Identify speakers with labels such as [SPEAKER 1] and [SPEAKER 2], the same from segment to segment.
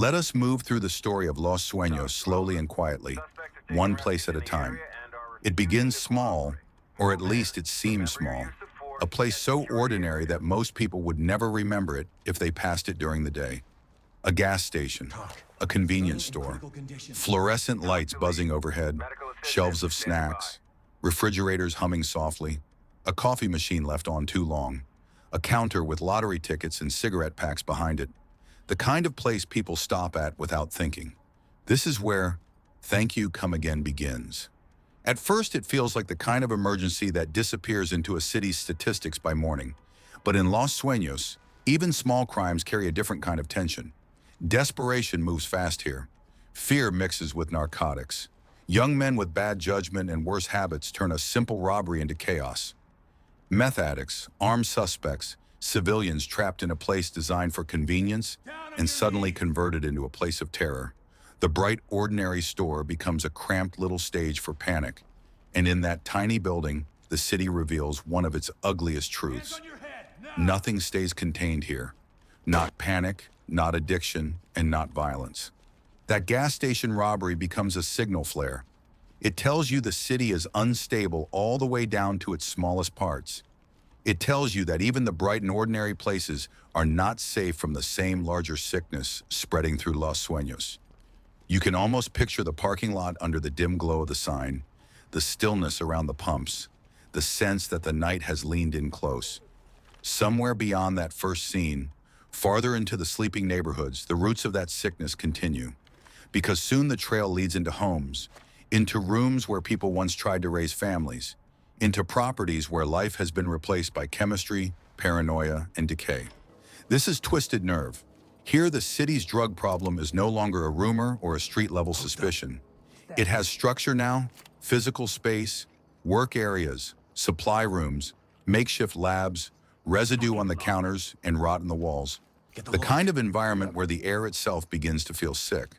[SPEAKER 1] Let us move through the story of Los Sueños slowly and quietly, one place at a time. It begins small, or at least it seems small. A place so ordinary that most people would never remember it if they passed it during the day. A gas station, a convenience store, fluorescent lights buzzing overhead, shelves of snacks, refrigerators humming softly, a coffee machine left on too long, a counter with lottery tickets and cigarette packs behind it. The kind of place people stop at without thinking. This is where "Thank You, Come Again" begins. At first, it feels like the kind of emergency that disappears into a city's statistics by morning. But in Los Sueños, even small crimes carry a different kind of tension. Desperation moves fast here. Fear mixes with narcotics. Young men with bad judgment and worse habits turn a simple robbery into chaos. Meth addicts, armed suspects, civilians trapped in a place designed for convenience and suddenly converted into a place of terror. The bright, ordinary store becomes a cramped little stage for panic. And in that tiny building, the city reveals one of its ugliest truths. Nothing stays contained here. Not panic, not addiction, and not violence. That gas station robbery becomes a signal flare. It tells you the city is unstable all the way down to its smallest parts. It tells you that even the bright and ordinary places are not safe from the same larger sickness spreading through Los Sueños. You can almost picture the parking lot under the dim glow of the sign, the stillness around the pumps, the sense that the night has leaned in close. Somewhere beyond that first scene, farther into the sleeping neighborhoods, the roots of that sickness continue. Because soon the trail leads into homes, into rooms where people once tried to raise families, into properties where life has been replaced by chemistry, paranoia, and decay. This is Twisted Nerve. Here, the city's drug problem is no longer a rumor or a street-level suspicion. It has structure now, physical space, work areas, supply rooms, makeshift labs, residue on the counters, and rot in the walls. The kind of environment where the air itself begins to feel sick.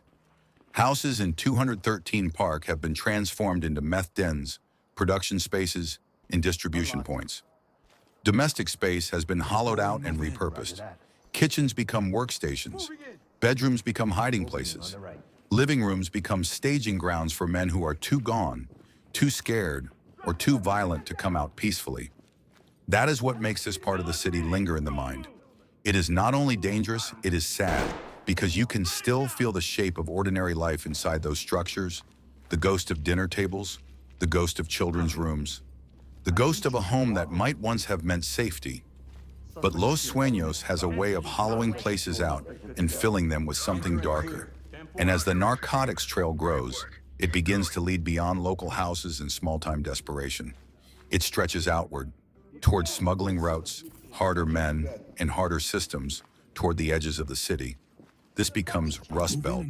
[SPEAKER 1] Houses in 213 Park have been transformed into meth dens, production spaces, and distribution points. Domestic space has been hollowed out and repurposed. Kitchens become workstations. Bedrooms become hiding places. Living rooms become staging grounds for men who are too gone, too scared, or too violent to come out peacefully. That is what makes this part of the city linger in the mind. It is not only dangerous, it is sad, because you can still feel the shape of ordinary life inside those structures, the ghost of dinner tables, the ghost of children's rooms, the ghost of a home that might once have meant safety. But Los Sueños has a way of hollowing places out and filling them with something darker. And as the narcotics trail grows, it begins to lead beyond local houses and small-time desperation. It stretches outward, towards smuggling routes, harder men, and harder systems toward the edges of the city. This becomes Rust Belt.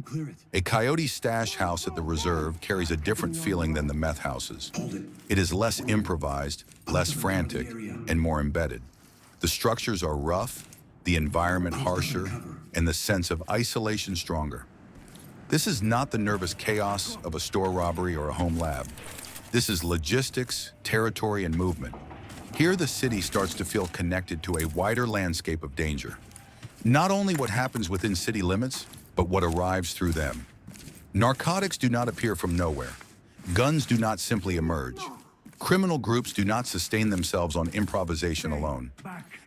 [SPEAKER 1] A coyote stash house at the reserve carries a different feeling than the meth houses. It is less improvised, less frantic, and more embedded. The structures are rough, the environment harsher, and the sense of isolation stronger. This is not the nervous chaos of a store robbery or a home lab. This is logistics, territory, and movement. Here, the city starts to feel connected to a wider landscape of danger. Not only what happens within city limits, but what arrives through them. Narcotics do not appear from nowhere. Guns do not simply emerge. Criminal groups do not sustain themselves on improvisation alone.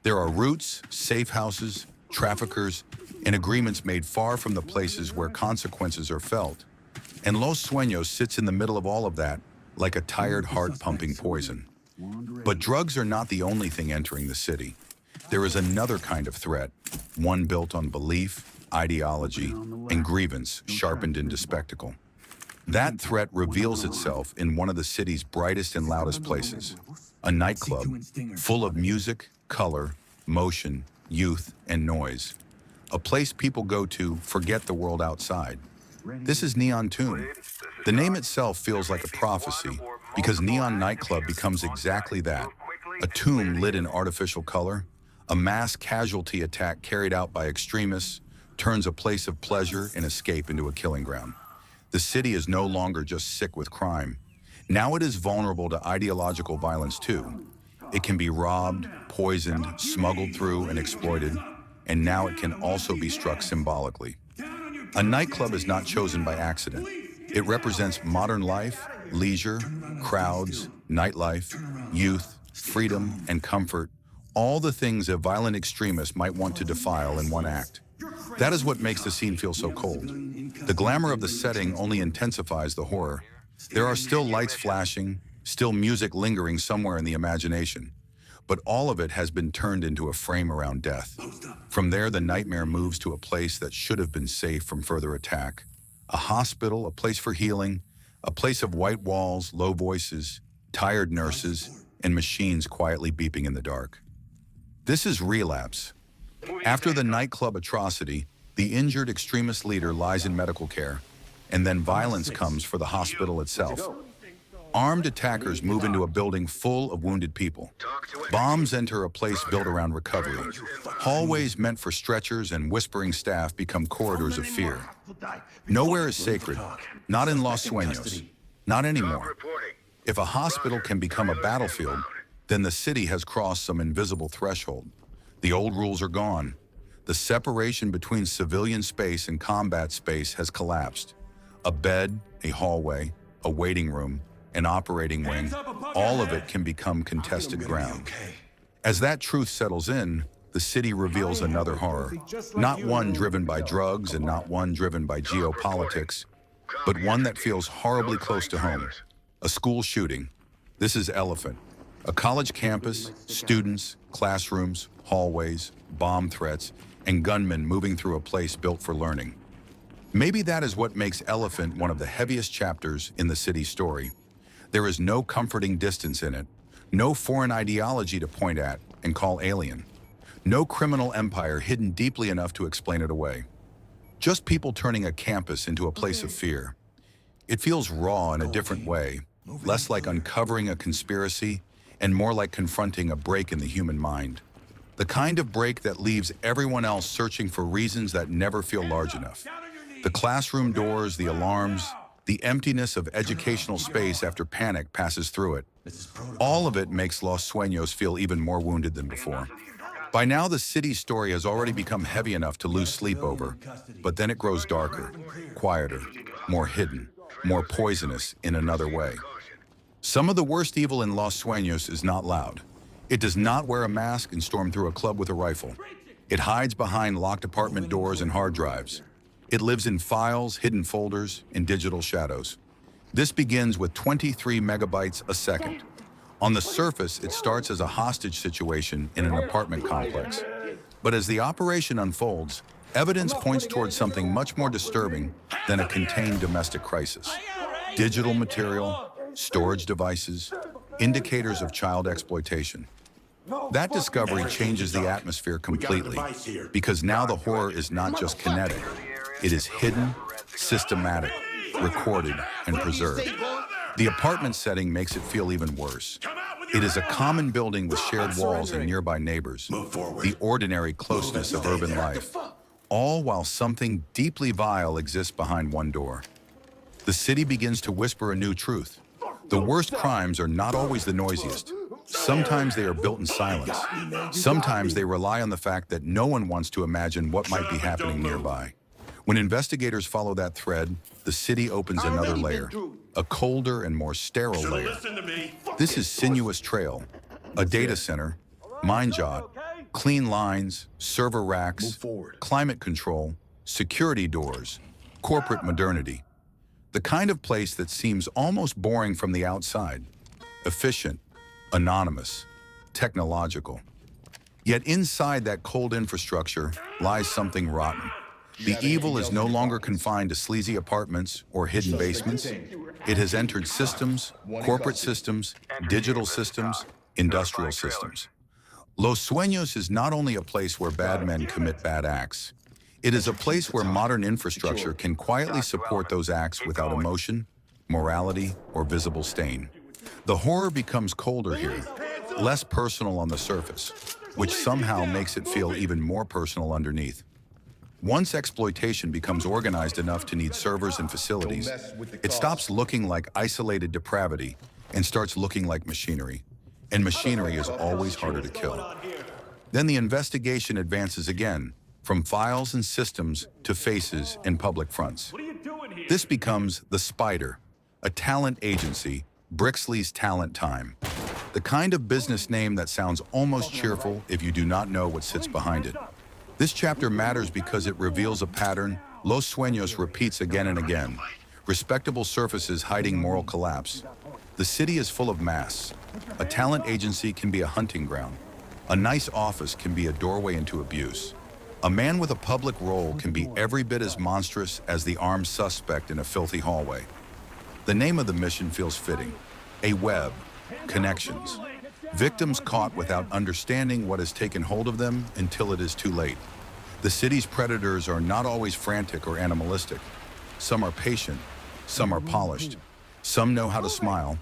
[SPEAKER 1] There are roots, safe houses, traffickers, and agreements made far from the places where consequences are felt. And Los Sueños sits in the middle of all of that, like a tired heart pumping poison. But drugs are not the only thing entering the city. There is another kind of threat, one built on belief, ideology, and grievance sharpened into spectacle. That threat reveals itself in one of the city's brightest and loudest places, a nightclub full of music, color, motion, youth, and noise. A place people go to forget the world outside. This is Neon Tomb. The name itself feels like a prophecy because Neon Nightclub becomes exactly that, a tomb lit in artificial color. A mass casualty attack carried out by extremists turns a place of pleasure and escape into a killing ground. The city is no longer just sick with crime. Now it is vulnerable to ideological violence too. It can be robbed, poisoned, smuggled through, and exploited, and now it can also be struck symbolically. A nightclub is not chosen by accident. It represents modern life, leisure, crowds, nightlife, youth, freedom, and comfort, all the things a violent extremist might want to defile in one act. That is what makes the scene feel so cold. The glamour of the setting only intensifies the horror. There are still lights flashing, still music lingering somewhere in the imagination, but all of it has been turned into a frame around death. From there, the nightmare moves to a place that should have been safe from further attack. A hospital, a place for healing, a place of white walls, low voices, tired nurses, and machines quietly beeping in the dark. This is Relapse. After the nightclub atrocity, the injured extremist leader lies in medical care, and then violence comes for the hospital itself. Armed attackers move into a building full of wounded people. Bombs enter a place built around recovery. Hallways meant for stretchers and whispering staff become corridors of fear. Nowhere is sacred, not in Los Sueños, not anymore. If a hospital can become a battlefield, then the city has crossed some invisible threshold. The old rules are gone. The separation between civilian space and combat space has collapsed. A bed, a hallway, a waiting room, an operating wing, all of it can become contested ground. As that truth settles in, the city reveals another horror. Not one driven by drugs and not one driven by geopolitics, but one that feels horribly close to home. A school shooting. This is Elephant. A college campus, students, classrooms, hallways, bomb threats, and gunmen moving through a place built for learning. Maybe that is what makes Elephant one of the heaviest chapters in the city's story. There is no comforting distance in it, no foreign ideology to point at and call alien, no criminal empire hidden deeply enough to explain it away. Just people turning a campus into a place of fear. It feels raw in a different way, less like uncovering a conspiracy and more like confronting a break in the human mind. The kind of break that leaves everyone else searching for reasons that never feel large enough. The classroom doors, the alarms, the emptiness of educational space after panic passes through it. All of it makes Los Sueños feel even more wounded than before. By now, the city's story has already become heavy enough to lose sleep over, but then it grows darker, quieter, more hidden, more poisonous in another way. Some of the worst evil in Los Sueños is not loud. It does not wear a mask and storm through a club with a rifle. It hides behind locked apartment doors and hard drives. It lives in files, hidden folders, and digital shadows. This begins with 23 megabytes a second. On the surface, it starts as a hostage situation in an apartment complex. But as the operation unfolds, evidence points towards something much more disturbing than a contained domestic crisis. Digital material, storage devices, indicators of child exploitation. That discovery changes the atmosphere completely, because now the horror is not just kinetic. It is hidden, systematic, recorded, and preserved. The apartment setting makes it feel even worse. It is a common building with shared walls and nearby neighbors, the ordinary closeness of urban life, all while something deeply vile exists behind one door. The city begins to whisper a new truth. The worst crimes are not always the noisiest. Sometimes they are built in silence. Sometimes they rely on the fact that no one wants to imagine what might be happening nearby. When investigators follow that thread, the city opens another layer, a colder and more sterile layer. This is Sinuous Trail, a data center, Mindjot, clean lines, server racks, climate control, security doors, corporate modernity. The kind of place that seems almost boring from the outside, efficient, anonymous, technological. Yet inside that cold infrastructure lies something rotten. The evil is no longer confined to sleazy apartments or hidden basements. It has entered systems, corporate systems, digital systems, industrial systems. Los Sueños is not only a place where bad men commit bad acts. It is a place where modern infrastructure can quietly support those acts without emotion, morality, or visible stain. The horror becomes colder here, less personal on the surface, which somehow makes it feel even more personal underneath. Once exploitation becomes organized enough to need servers and facilities, it stops looking like isolated depravity and starts looking like machinery. And machinery is always harder to kill. Then the investigation advances again, from files and systems to faces and public fronts. This becomes the Spider, a talent agency, Brixley's Talent Time. The kind of business name that sounds almost cheerful if you do not know what sits behind it. This chapter matters because it reveals a pattern Los Sueños repeats again and again. Respectable surfaces hiding moral collapse. The city is full of masks. A talent agency can be a hunting ground. A nice office can be a doorway into abuse. A man with a public role can be every bit as monstrous as the armed suspect in a filthy hallway. The name of the mission feels fitting. A web, connections. Victims caught without understanding what has taken hold of them until it is too late. The city's predators are not always frantic or animalistic. Some are patient, some are polished, some know how to smile.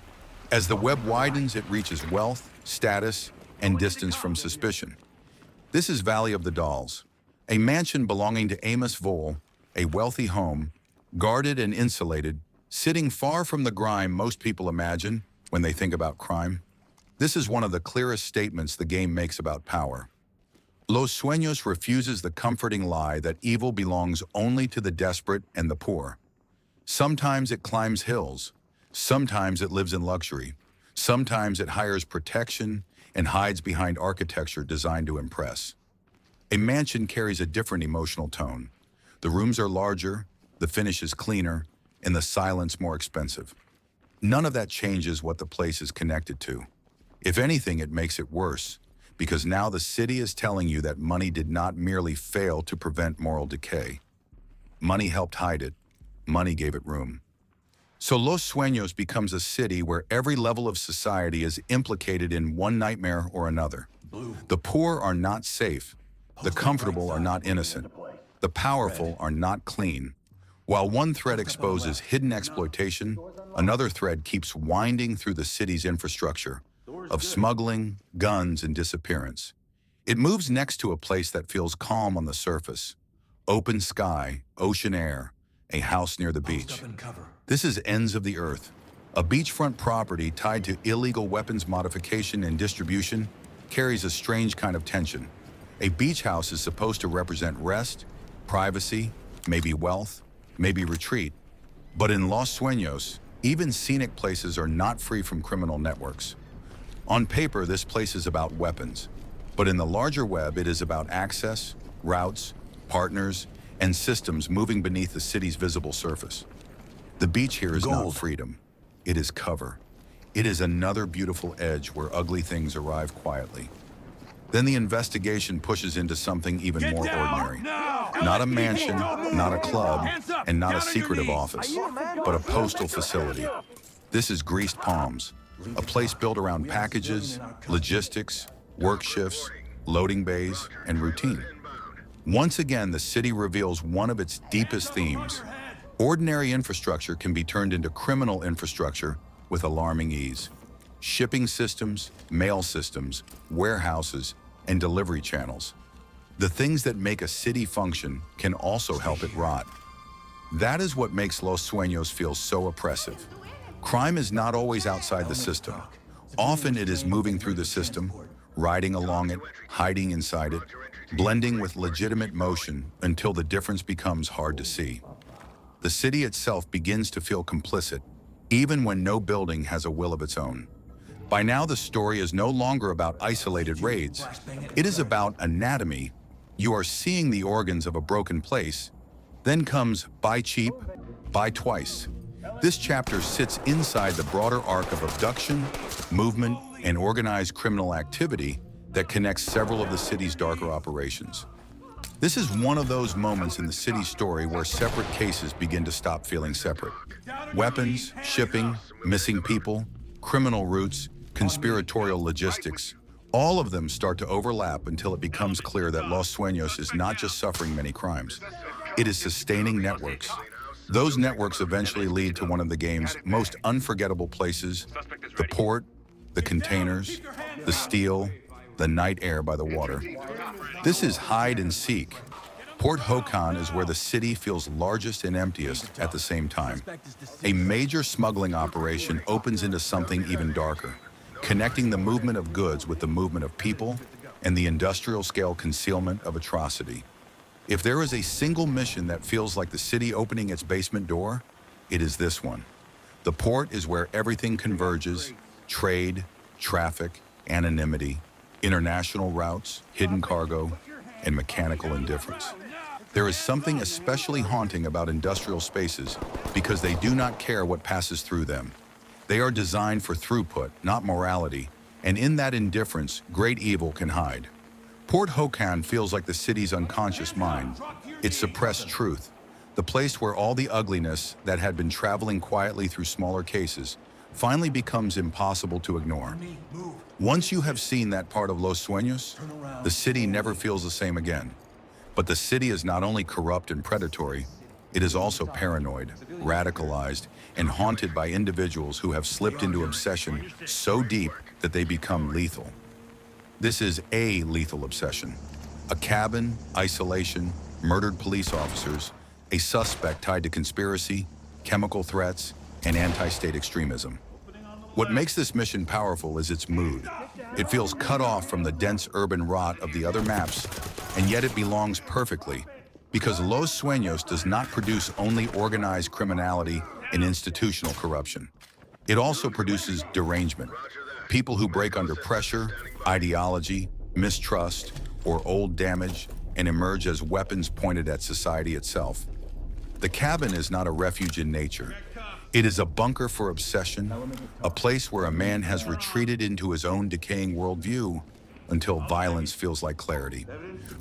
[SPEAKER 1] As the web widens, it reaches wealth, status, and distance from suspicion. This is Valley of the Dolls, a mansion belonging to Amos Vole, a wealthy home, guarded and insulated, sitting far from the grime most people imagine when they think about crime. This is one of the clearest statements the game makes about power. Los Sueños refuses the comforting lie that evil belongs only to the desperate and the poor. Sometimes it climbs hills, sometimes it lives in luxury, sometimes it hires protection and hides behind architecture designed to impress. A mansion carries a different emotional tone. The rooms are larger, the finish is cleaner, and the silence more expensive. None of that changes what the place is connected to. If anything, it makes it worse, because now the city is telling you that money did not merely fail to prevent moral decay. Money helped hide it. Money gave it room. So Los Sueños becomes a city where every level of society is implicated in one nightmare or another. The poor are not safe. The comfortable are not innocent. The powerful are not clean. While one thread exposes hidden exploitation, another thread keeps winding through the city's infrastructure of smuggling, guns, and disappearance. It moves next to a place that feels calm on the surface. Open sky, ocean air, a house near the beach. This is Ends of the Earth, a beachfront property tied to illegal weapons modification and distribution carries a strange kind of tension. A beach house is supposed to represent rest, privacy, maybe wealth, maybe retreat. But in Los Sueños, even scenic places are not free from criminal networks. On paper, this place is about weapons, but in the larger web, it is about access, routes, partners, and systems moving beneath the city's visible surface. The beach here is not freedom. It is cover. It is another beautiful edge where ugly things arrive quietly. Then the investigation pushes into something even more ordinary. Not a mansion, not a club, and not a secretive office, but a postal facility. This is Greased Palms, a place built around packages, logistics, work shifts, loading bays, and routine. Once again, the city reveals one of its deepest themes. Ordinary infrastructure can be turned into criminal infrastructure with alarming ease. Shipping systems, mail systems, warehouses, and delivery channels. The things that make a city function can also help it rot. That is what makes Los Sueños feel so oppressive. Crime is not always outside the system. Often it is moving through the system, riding along it, hiding inside it, blending with legitimate motion until the difference becomes hard to see. The city itself begins to feel complicit, even when no building has a will of its own. By now, the story is no longer about isolated raids. It is about anatomy. You are seeing the organs of a broken place. Then comes buy cheap, buy twice. This chapter sits inside the broader arc of abduction, movement, and organized criminal activity that connects several of the city's darker operations. This is one of those moments in the city's story where separate cases begin to stop feeling separate. Weapons, shipping, missing people, criminal routes, conspiratorial logistics, all of them start to overlap until it becomes clear that Los Sueños is not just suffering many crimes. It is sustaining networks. Those networks eventually lead to one of the game's most unforgettable places, the port, the containers, the steel, the night air by the water. This is hide and seek. Port Hokan is where the city feels largest and emptiest at the same time. A major smuggling operation opens into something even darker, connecting the movement of goods with the movement of people and the industrial-scale concealment of atrocity. If there is a single mission that feels like the city opening its basement door, it is this one. The port is where everything converges: trade, traffic, anonymity, international routes, hidden cargo, and mechanical indifference. There is something especially haunting about industrial spaces because they do not care what passes through them. They are designed for throughput, not morality, and in that indifference, great evil can hide. Port Hokan feels like the city's unconscious mind, its suppressed truth, the place where all the ugliness that had been traveling quietly through smaller cases finally becomes impossible to ignore. Once you have seen that part of Los Sueños, the city never feels the same again. But the city is not only corrupt and predatory, it is also paranoid, radicalized, and haunted by individuals who have slipped into obsession so deep that they become lethal. This is a lethal obsession. A cabin, isolation, murdered police officers, a suspect tied to conspiracy, chemical threats, and anti-state extremism. What makes this mission powerful is its mood. It feels cut off from the dense urban rot of the other maps, and yet it belongs perfectly, because Los Sueños does not produce only organized criminality and institutional corruption. It also produces derangement, people who break under pressure, ideology, mistrust, or old damage, and emerge as weapons pointed at society itself. The cabin is not a refuge in nature. It is a bunker for obsession, a place where a man has retreated into his own decaying worldview until violence feels like clarity.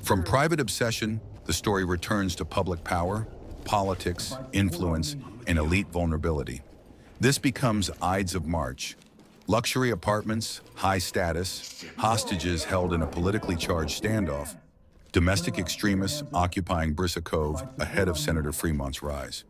[SPEAKER 1] From private obsession, the story returns to public power, politics, influence, and elite vulnerability. This becomes Ides of March. Luxury apartments, high status, hostages held in a politically charged standoff, domestic extremists occupying Brisa Cove ahead of Senator Fremont's rise.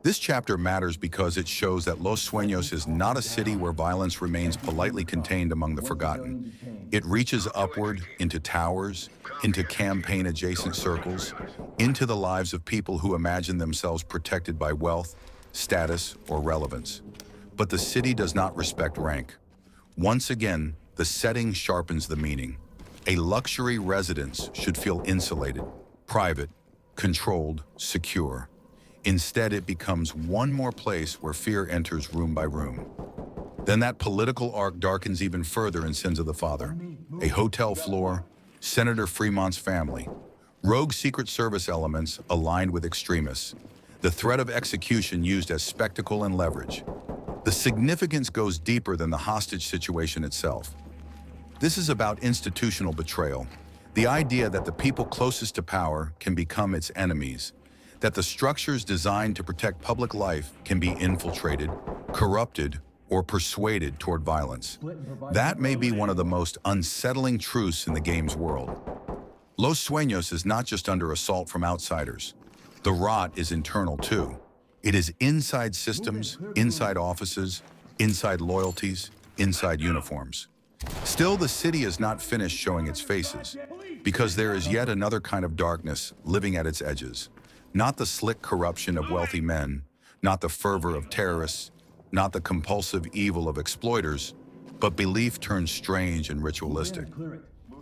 [SPEAKER 1] This chapter matters because it shows that Los Sueños is not a city where violence remains politely contained among the forgotten. It reaches upward into towers, into campaign-adjacent circles, into the lives of people who imagine themselves protected by wealth, status, or relevance. But the city does not respect rank. Once again, the setting sharpens the meaning. A luxury residence should feel insulated, private, controlled, secure. Instead, it becomes one more place where fear enters room by room. Then that political arc darkens even further in Sins of the Father. A hotel floor, Senator Fremont's family, rogue Secret Service elements aligned with extremists, the threat of execution used as spectacle and leverage. The significance goes deeper than the hostage situation itself. This is about institutional betrayal, the idea that the people closest to power can become its enemies, that the structures designed to protect public life can be infiltrated, corrupted, or persuaded toward violence. That may be one of the most unsettling truths in the game's world. Los Sueños is not just under assault from outsiders. The rot is internal too. It is inside systems, inside offices, inside loyalties, inside uniforms. Still, the city is not finished showing its faces, because there is yet another kind of darkness living at its edges. Not the slick corruption of wealthy men, not the fervor of terrorists, not the compulsive evil of exploiters, but belief turned strange and ritualistic.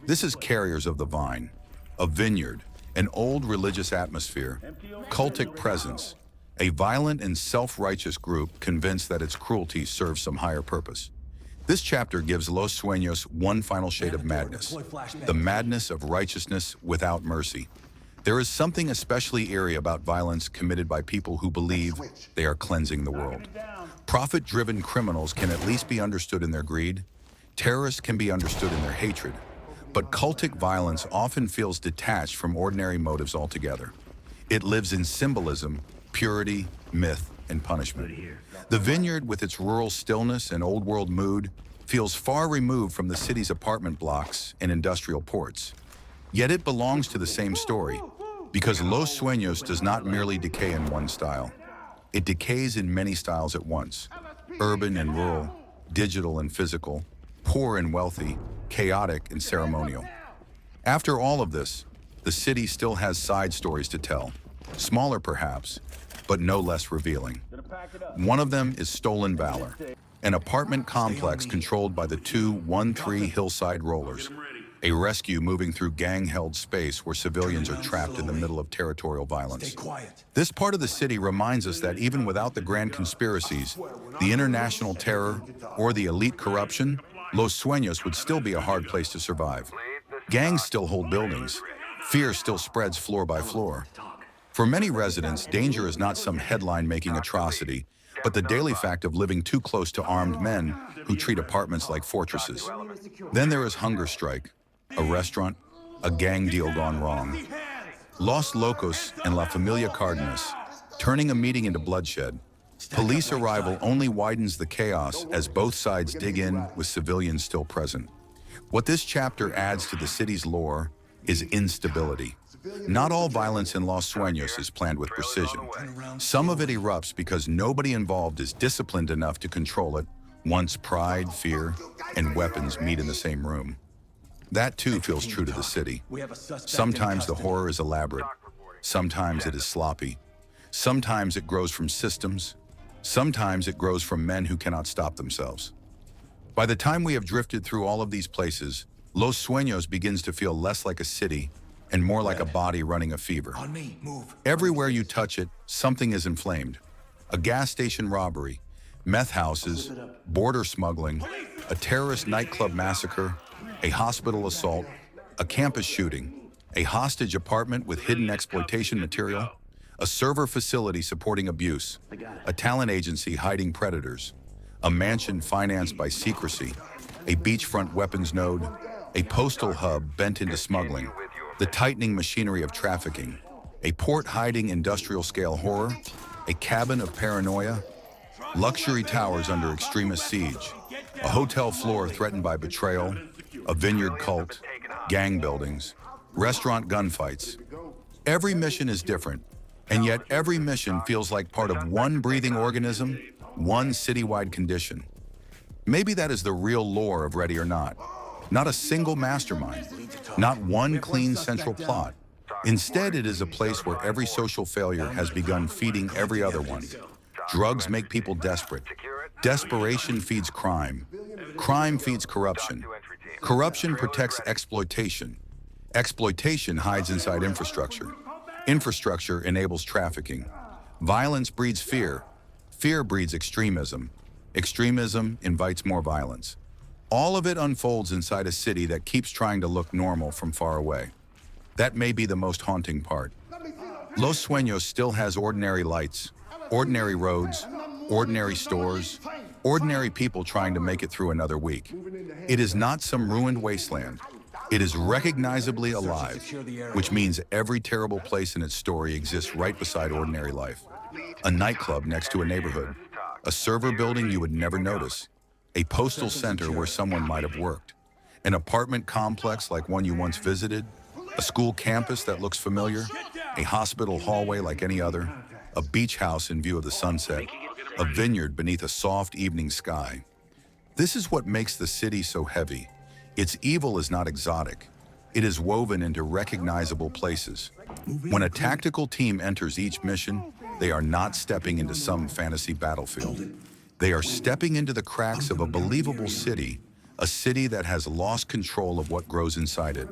[SPEAKER 1] This is Carriers of the Vine, a vineyard, an old religious atmosphere, cultic presence, a violent and self-righteous group convinced that its cruelty serves some higher purpose. This chapter gives Los Sueños one final shade of madness, the madness of righteousness without mercy. There is something especially eerie about violence committed by people who believe they are cleansing the world. Profit-driven criminals can at least be understood in their greed. Terrorists can be understood in their hatred. But cultic violence often feels detached from ordinary motives altogether. It lives in symbolism, purity, myth, and punishment. The vineyard, with its rural stillness and old-world mood, feels far removed from the city's apartment blocks and industrial ports. Yet it belongs to the same story, because Los Sueños does not merely decay in one style. It decays in many styles at once: urban and rural, digital and physical, poor and wealthy, chaotic and ceremonial. After all of this, the city still has side stories to tell, smaller perhaps, but no less revealing. One of them is Stolen Valor, an apartment complex controlled by the 213 Hillside Rollers. a rescue moving through gang-held space where civilians are trapped in the middle of territorial violence.
[SPEAKER 2] Stay quiet.
[SPEAKER 1] This part of the city reminds us that even without the grand conspiracies, the international terror, or the elite corruption, Los Sueños would still be a hard place to survive. Gangs still hold buildings. Fear still spreads floor by floor. For many residents, danger is not some headline-making atrocity, but the daily fact of living too close to armed men who treat apartments like fortresses. Then there is hunger strike, a restaurant, a gang deal gone wrong. Los Locos and La Familia Cardenas, turning a meeting into bloodshed. Police arrival only widens the chaos as both sides dig in with civilians still present. What this chapter adds to the city's lore is instability. Not all violence in Los Sueños is planned with precision. Some of it erupts because nobody involved is disciplined enough to control it once pride, fear, and weapons meet in the same room. That too feels true to the city. Sometimes the horror is elaborate. Sometimes it is sloppy. Sometimes it grows from systems. Sometimes it grows from men who cannot stop themselves. By the time we have drifted through all of these places, Los Sueños begins to feel less like a city and more like a body running a fever.
[SPEAKER 2] On me, move.
[SPEAKER 1] Everywhere you touch it, something is inflamed. A gas station robbery, meth houses, border smuggling, a terrorist nightclub massacre, a hospital assault, a campus shooting, a hostage apartment with hidden exploitation material, a server facility supporting abuse, a talent agency hiding predators, a mansion financed by secrecy, a beachfront weapons node, a postal hub bent into smuggling, the tightening machinery of trafficking, a port hiding industrial-scale horror, a cabin of paranoia, luxury towers under extremist siege, a hotel floor threatened by betrayal, a vineyard cult, gang buildings, restaurant gunfights. Every mission is different, and yet every mission feels like part of one breathing organism, one citywide condition. Maybe that is the real lore of Ready or Not. Not a single mastermind, not one clean central plot. Instead, it is a place where every social failure has begun feeding every other one. Drugs make people desperate. Desperation feeds crime. Crime feeds corruption. Corruption protects exploitation. Exploitation hides inside infrastructure. Infrastructure enables trafficking. Violence breeds fear. Fear breeds extremism. Extremism invites more violence. All of it unfolds inside a city that keeps trying to look normal from far away. That may be the most haunting part. Los Sueños still has ordinary lights, ordinary roads, ordinary stores, ordinary people trying to make it through another week. It is not some ruined wasteland. It is recognizably alive, which means every terrible place in its story exists right beside ordinary life. A nightclub next to a neighborhood, a server building you would never notice, a postal center where someone might have worked, an apartment complex like one you once visited, a school campus that looks familiar, a hospital hallway like any other, a beach house in view of the sunset, a vineyard beneath a soft evening sky. This is what makes the city so heavy. Its evil is not exotic. It is woven into recognizable places. When a tactical team enters each mission, they are not stepping into some fantasy battlefield. They are stepping into the cracks of a believable city, a city that has lost control of what grows inside it.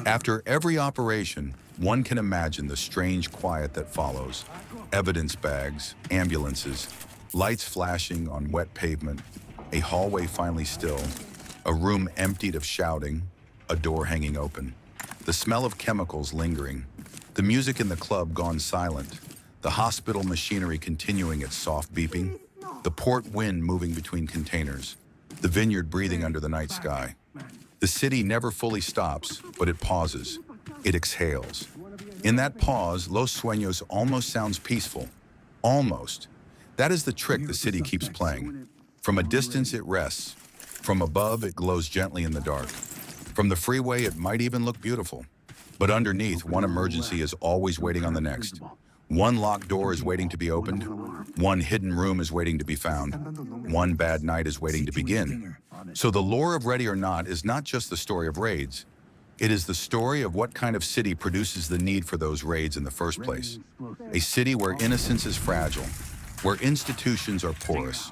[SPEAKER 1] After every operation, one can imagine the strange quiet that follows. Evidence bags, ambulances, lights flashing on wet pavement, a hallway finally still, a room emptied of shouting, a door hanging open, the smell of chemicals lingering, the music in the club gone silent, the hospital machinery continuing its soft beeping, the port wind moving between containers, the vineyard breathing under the night sky. The city never fully stops, but it pauses. It exhales. In that pause, Los Sueños almost sounds peaceful. Almost. That is the trick the city keeps playing. From a distance, it rests. From above, it glows gently in the dark. From the freeway, it might even look beautiful. But underneath, one emergency is always waiting on the next. One locked door is waiting to be opened. One hidden room is waiting to be found. One bad night is waiting to begin. So the lore of Ready or Not is not just the story of raids. It is the story of what kind of city produces the need for those raids in the first place. A city where innocence is fragile, where institutions are porous,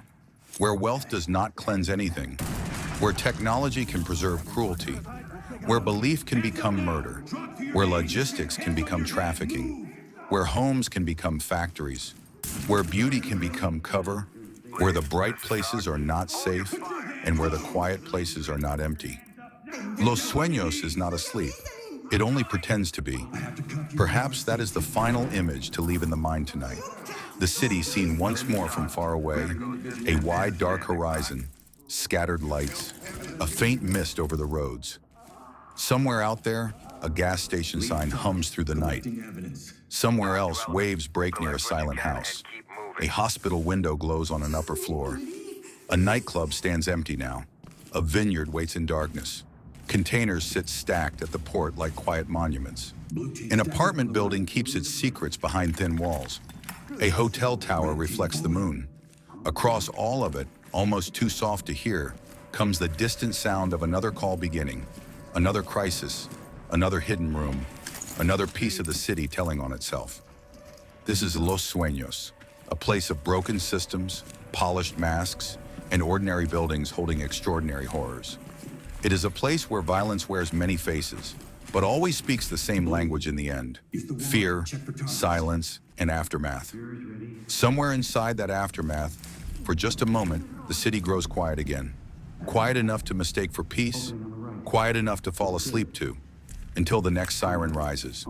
[SPEAKER 1] where wealth does not cleanse anything, where technology can preserve cruelty, where belief can become murder, where logistics can become trafficking, where homes can become factories, where beauty can become cover, where the bright places are not safe, and where the quiet places are not empty. Los Sueños is not asleep. It only pretends to be. Perhaps that is the final image to leave in the mind tonight. The city seen once more from far away, a wide dark horizon, scattered lights, a faint mist over the roads. Somewhere out there, a gas station sign hums through the night. Somewhere else, waves break near a silent house. A hospital window glows on an upper floor. A nightclub stands empty now. A vineyard waits in darkness. Containers sit stacked at the port like quiet monuments. An apartment building keeps its secrets behind thin walls. A hotel tower reflects the moon. Across all of it, almost too soft to hear, comes the distant sound of another call beginning, another crisis, another hidden room, another piece of the city telling on itself. This is Los Sueños, a place of broken systems, polished masks, and ordinary buildings holding extraordinary horrors. It is a place where violence wears many faces, but always speaks the same language in the end: fear, silence, and aftermath. Somewhere inside that aftermath, for just a moment, the city grows quiet again. Quiet enough to mistake for peace, quiet enough to fall asleep to, until the next siren rises.